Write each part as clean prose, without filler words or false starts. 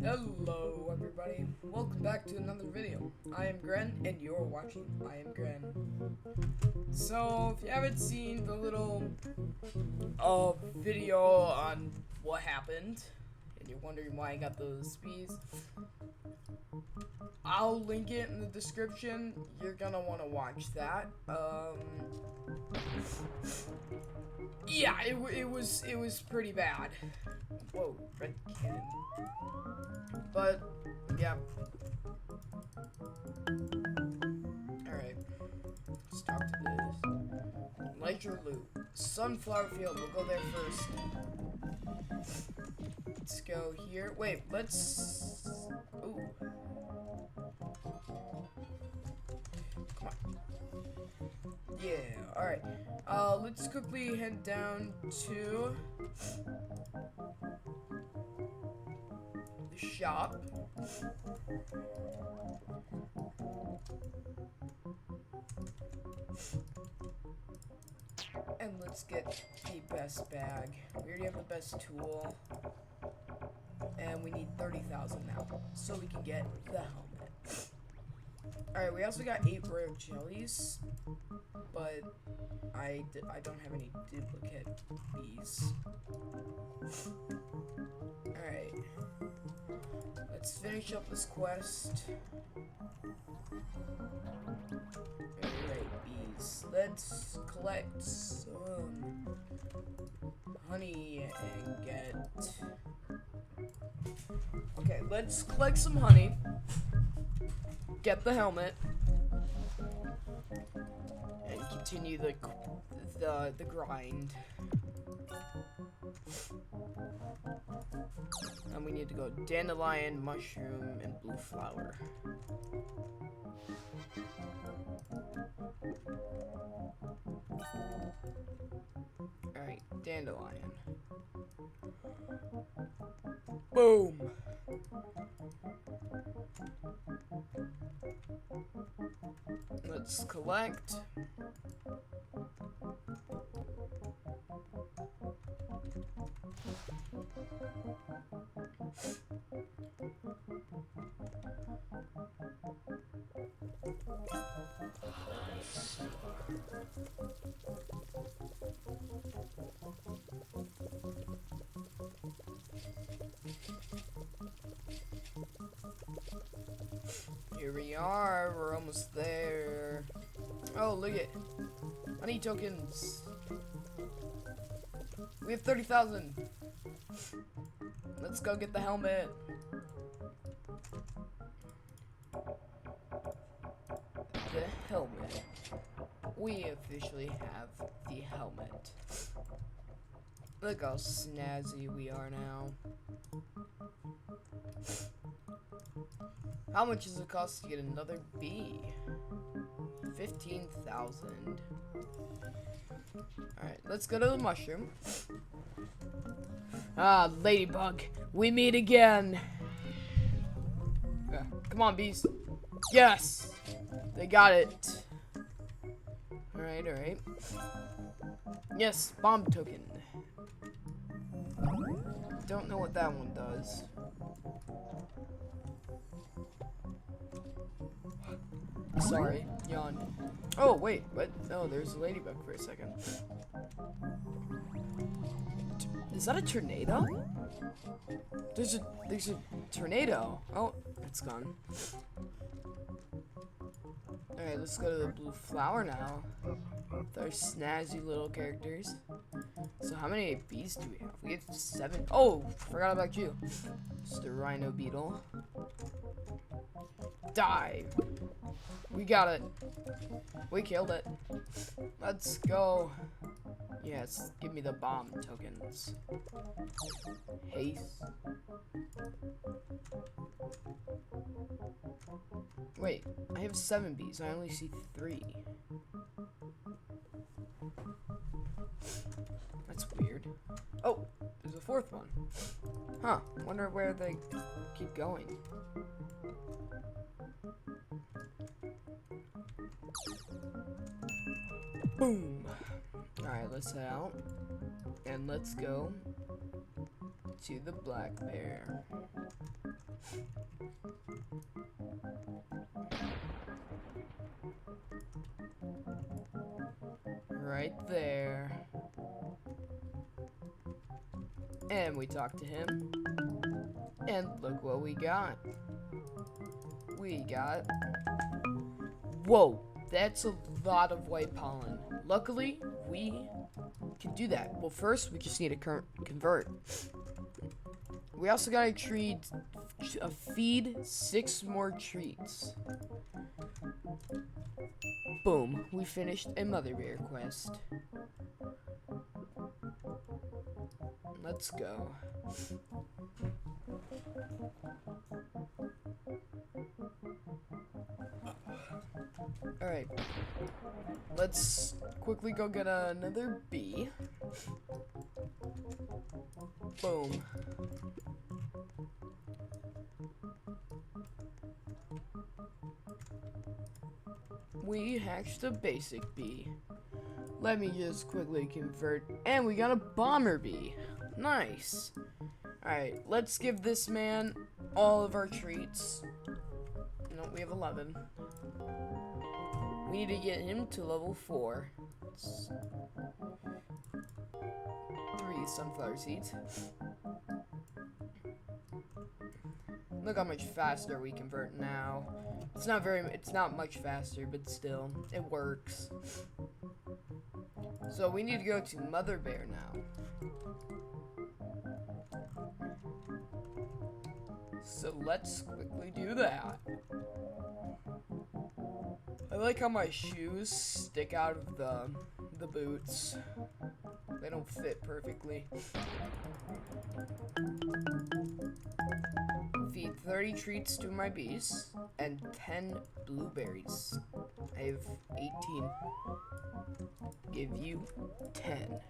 Hello everybody, welcome back to another video. I am Gren and you're watching I Am Gren. So if you haven't seen the little video on what happened and you're wondering why I got those speeds, I'll link it in the description. You're gonna want to watch that. Yeah, it was pretty bad. Whoa, red cannon. But yeah. Alright. Stop to this. Leisure loot. Sunflower field. We'll go there first. Let's go here. Wait, let's. Ooh. Come on. Yeah, alright. Let's quickly head down to the shop. And let's get the best bag. We already have the best tool. And we need 30,000 now, so we can get the helmet. Alright, we also got 8 rare jellies, but I don't have any duplicate bees. Alright. Let's finish up this quest. Alright, bees. Let's collect some honey and get... Okay, let's collect some honey. Get the helmet. And continue the grind. And we need to go dandelion, mushroom, and blue flower. Alright, dandelion. Boom! Let's collect. Here we are, we're almost there. Oh, look at honey tokens. We have 30,000. Let's go get the helmet. The helmet. We officially have the helmet. Look how snazzy we are now. How much does it cost to get another bee? 15,000. Alright, let's go to the mushroom. Ah, ladybug, we meet again. Come on, bees. Yes! They got it. Alright, alright. Yes, bomb token. Don't know what that one does. Sorry, yawn. Oh, wait, what? Oh, there's a ladybug for a second. Is that a tornado? There's a tornado. Oh, it's gone. Alright, let's go to the blue flower now. With our snazzy little characters. So how many bees do we have? We have 7. Oh, forgot about you. Just a rhino beetle. Die. We got it. We killed it. Let's go. Yes, give me the bomb tokens. Haste. Wait, I have 7 bees. I only see 3. That's weird. Oh, there's a 4th one. Huh, wonder where they keep going. Boom. Alright, let's head out. And let's go to the black bear. Right there. And we talk to him. And look what we got. We got... Whoa, that's a lot of white pollen. Luckily, we can do that. Well, first, we just need to convert. We also gotta feed 6 more treats. Boom, we finished a mother bear quest. Let's go. Alright. Let's quickly go get another bee. Boom. We hatched a basic bee. Let me just quickly convert. And we got a bomber bee. Nice. Alright, let's give this man all of our treats. No, we have 11. We need to get him to level 4. 3 sunflower seeds. Look how much faster we convert now. It's not much faster, but still, it works. So we need to go to Mother Bear now. So let's quickly do that. I like how my shoes stick out of the boots. They don't fit perfectly. Feed 30 treats to my bees and 10 blueberries. I have 18. Give you 10.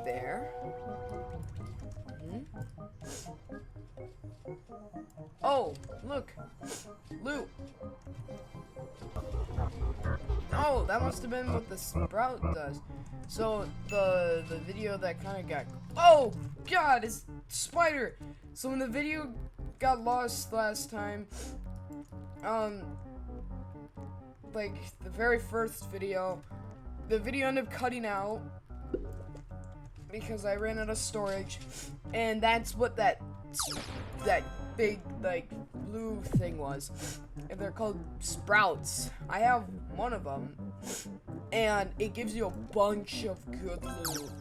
There. Oh, look. Loot. Oh, that must have been what the sprout does. So the video that kind of got... Oh, God, it's spider. So when the video got lost last time, like the very first video, the video ended up cutting out because I ran out of storage, and that's what that big like blue thing was. And they're called sprouts. I have one of them, and it gives you a bunch of good loot.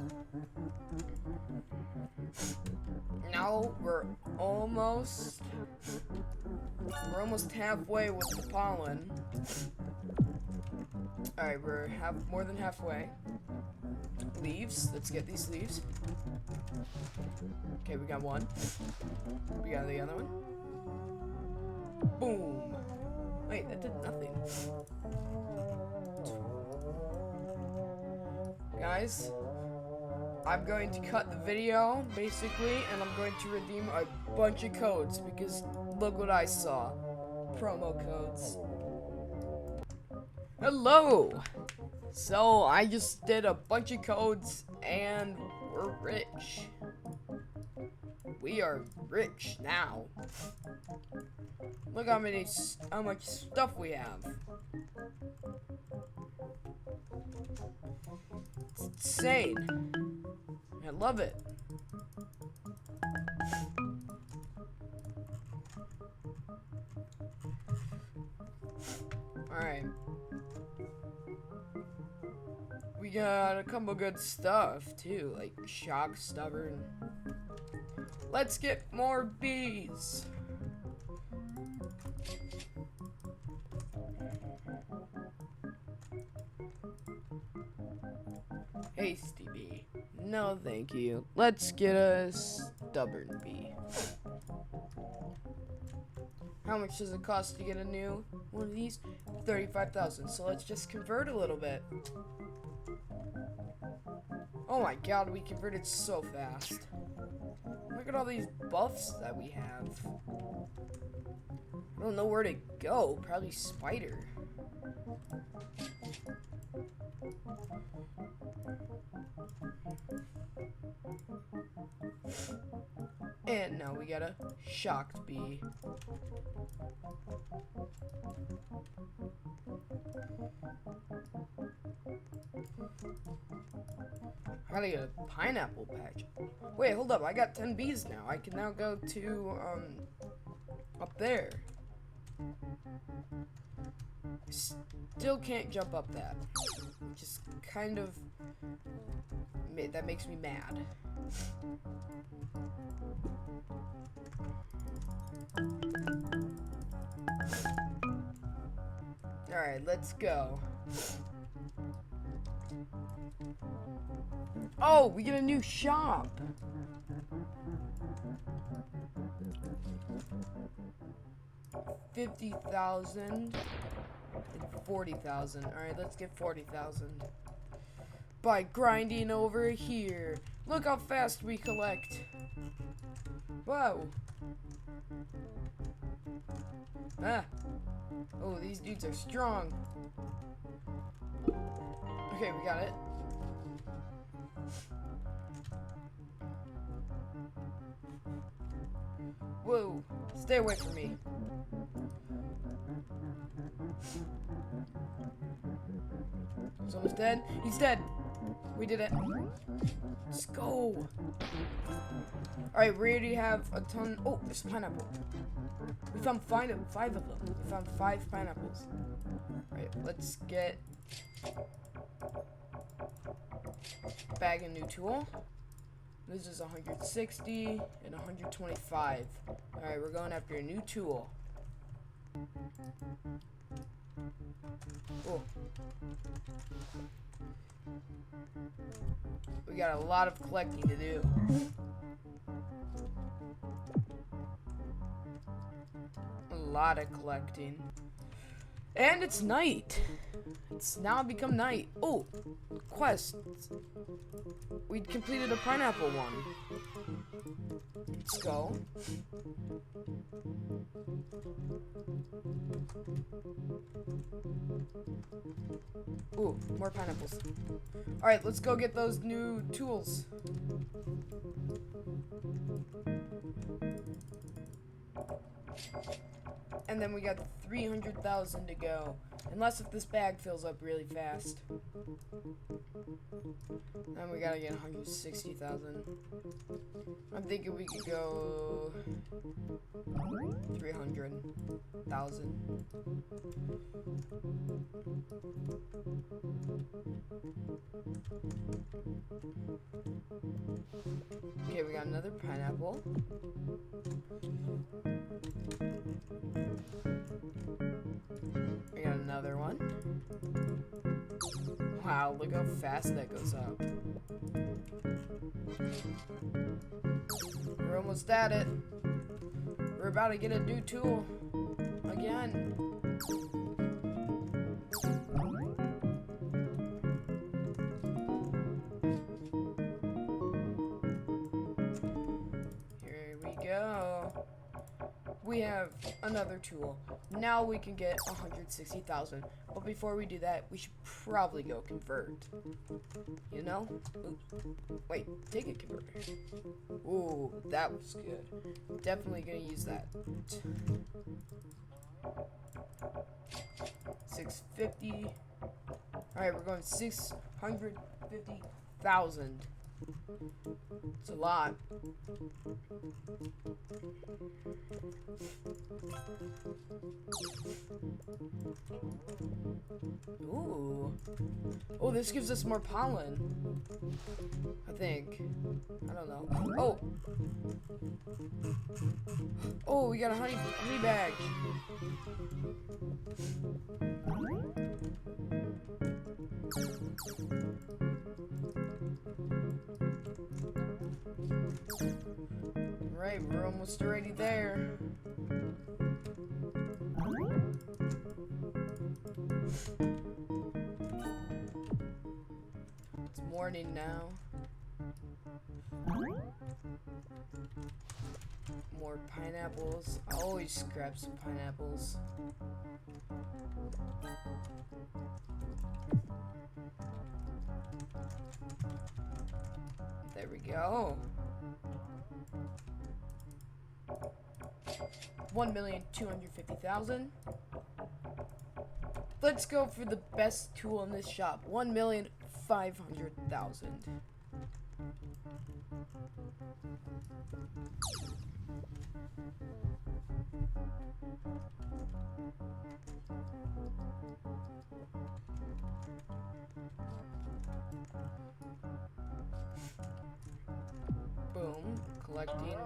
Now we're almost halfway with the pollen. Alright, we're more than halfway. Leaves. Let's get these leaves. Okay, we got one. We got the other one. Boom. Wait, that did nothing. Guys, I'm going to cut the video, basically, and I'm going to redeem a bunch of codes, because look what I saw. Promo codes. Hello! So, I just did a bunch of codes, and we're rich. We are rich now. Look how much stuff we have. It's insane. I love it. Alright. We got a couple good stuff too, like shock, stubborn. Let's get more bees. Hasty bee. No, thank you. Let's get a stubborn bee. How much does it cost to get a new one of these? 35,000. So let's just convert a little bit. Oh my God, we converted so fast. Look at all these buffs that we have. I don't know where to go. Probably spider. And now we got a shocked bee. I gotta get a pineapple patch. Wait, hold up. I got 10 bees now. I can now go to, up there. Still can't jump up that. Which is kind of... that makes me mad. Alright, let's go. Oh, we get a new shop. $50,000 and $40,000. Alright, let's get $40,000. By grinding over here. Look how fast we collect. Whoa. Ah. Oh, these dudes are strong. Okay, we got it. Whoa. Stay away from me. He's almost dead. He's dead. We did it. Let's go. Alright, we already have a ton. Oh, there's a pineapple. We found five of them. We found 5 pineapples. Alright, let's get bag a new tool. This is 160 and 125. Alright, we're going after a new tool. Oh. We got a lot of collecting to do. A lot of collecting. And it's night. It's now become night. Oh, quest. We completed a pineapple one. Let's go. Ooh, more pineapples. Alright, let's go get those new tools. And then we got 300,000 to go. Unless if this bag fills up really fast. Then we gotta get 160,000. I'm thinking we could go 300,000. Okay, we got another pineapple. We got another one. Wow, look how fast that goes up. We're almost at it. We're about to get a new tool. Again. Here we go. We have another tool. Now we can get 160,000. But before we do that, we should probably go convert. You know? Ooh. Wait, take a converter. Ooh, that was good. Definitely gonna use that. 650. Alright, we're going 650,000. It's a lot. Ooh. Oh, this gives us more pollen. I think. I don't know. Oh. Oh, we got a honey bag. Right, we're almost already there. It's morning now. More pineapples. I always grab some pineapples. There we go. 1,250,000. Let's go for the best tool in this shop. 1,500,000. Boom. Collecting.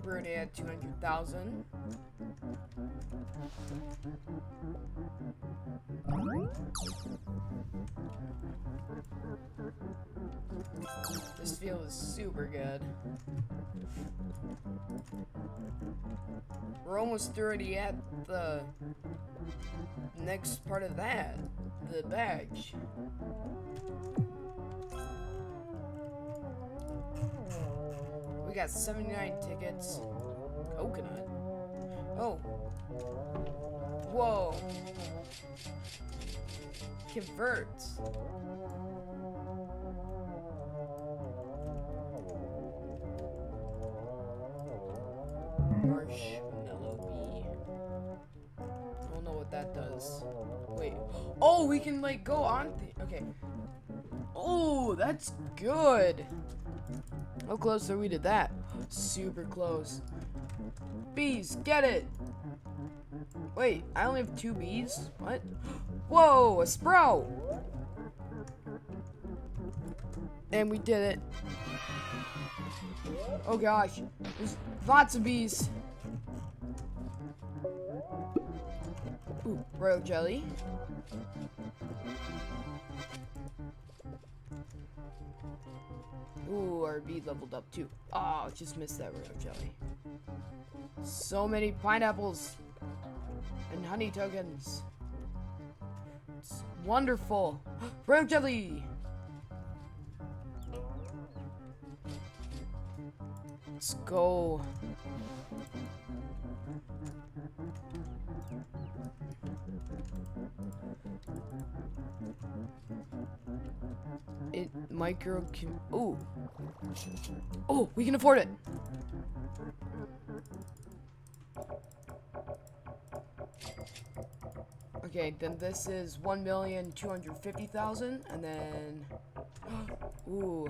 We're already at 200,000. This feels super good. We're almost already at the next part of that, the badge. We got 79 tickets. Coconut. Oh. Whoa. Converts. Marshmallow bee. I don't know what that does. Wait. Oh, we can like go on. Okay. Oh, that's good. How close are we to that? Super close. Bees, get it. Wait, I only have 2 bees? What? Whoa, a sprout. And we did it. Oh gosh, there's lots of bees. Ooh, royal jelly. Ooh, our bee leveled up too. Oh, just missed that royal jelly. So many pineapples and honey tokens. It's wonderful. Royal jelly. Let's go. It micro can. Ooh. Oh, we can afford it. Okay, then this is 1,250,000, and then ooh,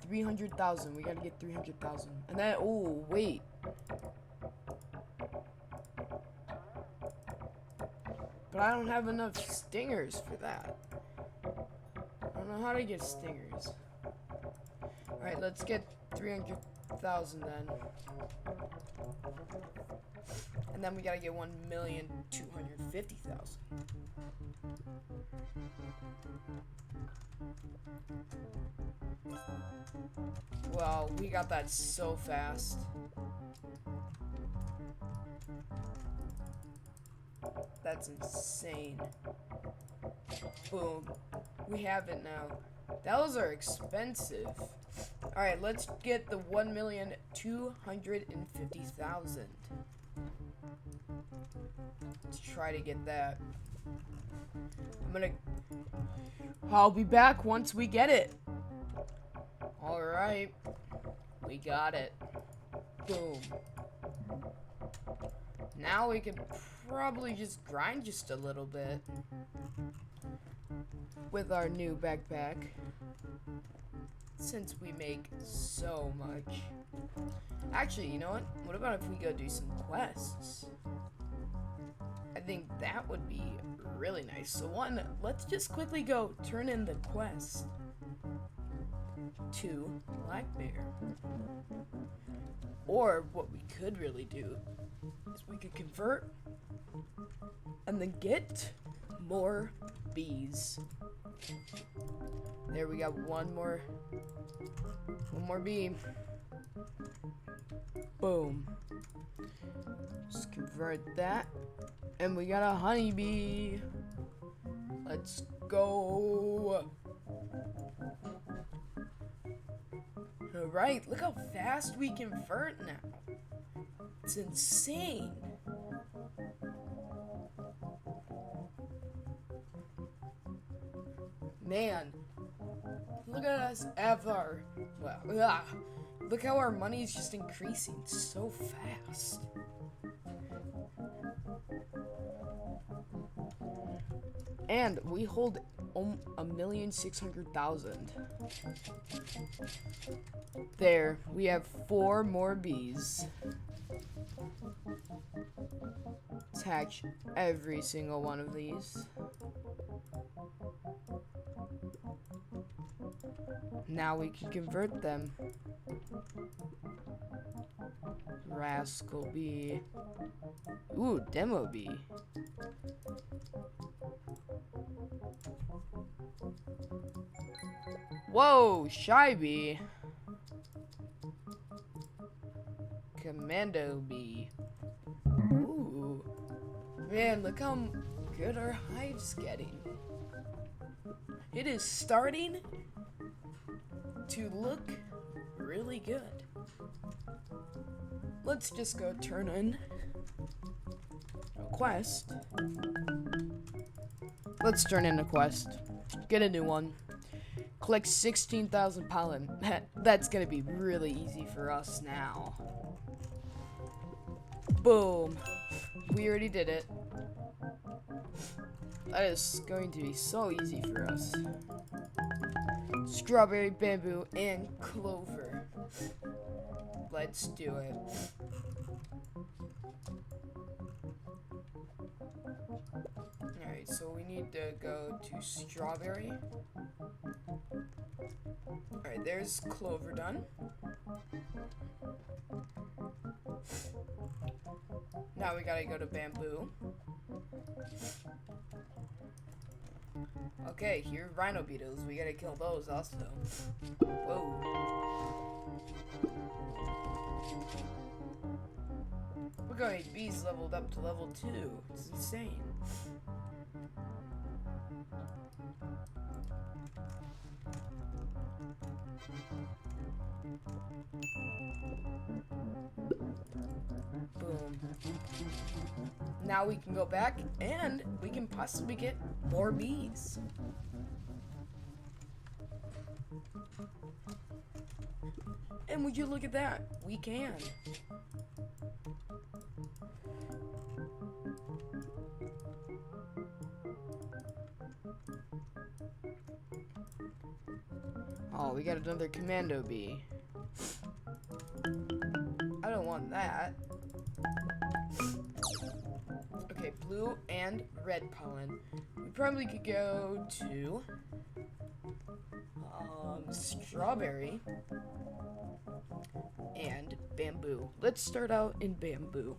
300,000. We gotta get 300,000, and then ooh, wait. But I don't have enough stingers for that. I don't know how to get stingers. All right, let's get 300,000 then. And then we gotta get 1,250,000. Well, we got that so fast. That's insane. Boom. We have it now. Those are expensive. Alright, let's get the 1,250,000. Let's try to get that. I'll be back once we get it. Alright. We got it. Boom. Now we can probably just grind just a little bit with our new backpack, since we make so much. Actually, you know what? What about if we go do some quests? I think that would be really nice. So let's just quickly go turn in the quest to Black Bear. Or what we could really do is we could convert and then get more bees. There, we got one more bee. Boom. Just convert that. And we got a honeybee. Let's go. Alright, look how fast we convert now. It's insane. Man, look at us ever. Well, look how our money is just increasing so fast. And we hold 1,600,000. There, we have 4 more bees. Let's hatch every single one of these. Now we can convert them. Rascal bee. Ooh, demo bee. Whoa, shy bee. Commando bee. Ooh. Man, look how good our hive's getting. It is starting to look really good. Let's just go turn in a quest. Let's turn in a quest. Get a new one. Collect 16,000 pollen. That's gonna be really easy for us now. Boom. We already did it. That is going to be so easy for us. Strawberry, bamboo, and clover. Let's do it. Alright, so we need to go to strawberry. Alright, there's clover done. Now we gotta go to bamboo. Okay, here are rhino beetles. We gotta kill those also. Whoa. We're going bees leveled up to level 2. It's insane. Boom. Now we can go back and we can possibly get more bees. And would you look at that? We can. Oh, we got another commando bee. I don't want that. Okay, blue and red pollen. We probably could go to strawberry and bamboo. Let's start out in bamboo.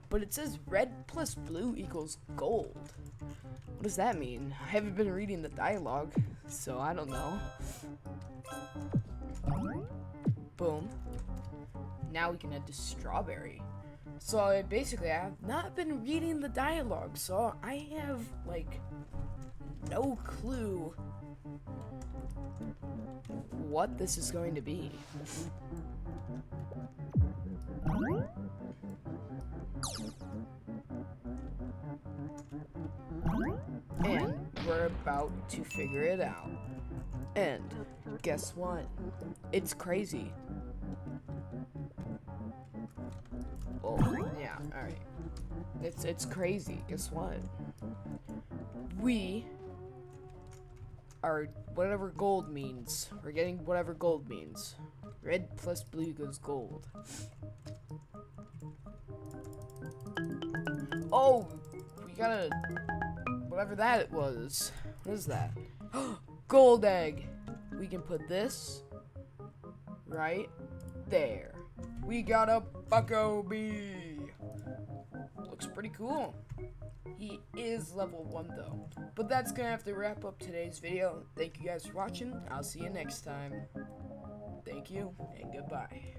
But it says red plus blue equals gold. What does that mean? I haven't been reading the dialogue, so I don't know. Boom. Now we can head to strawberry. So basically, I have not been reading the dialogue, so I have like no clue what this is going to be. And we're about to figure it out. And guess what? It's crazy. Oh, yeah, alright. It's crazy. Guess what? We are whatever gold means. We're getting whatever gold means. Red plus blue equals gold. Oh, we gotta whatever that was. What is that? Gold egg. We can put this right there. We got a bucko bee. Looks pretty cool. He is level 1 though. But that's gonna have to wrap up today's video. Thank you guys for watching. I'll see you next time. Thank you and goodbye.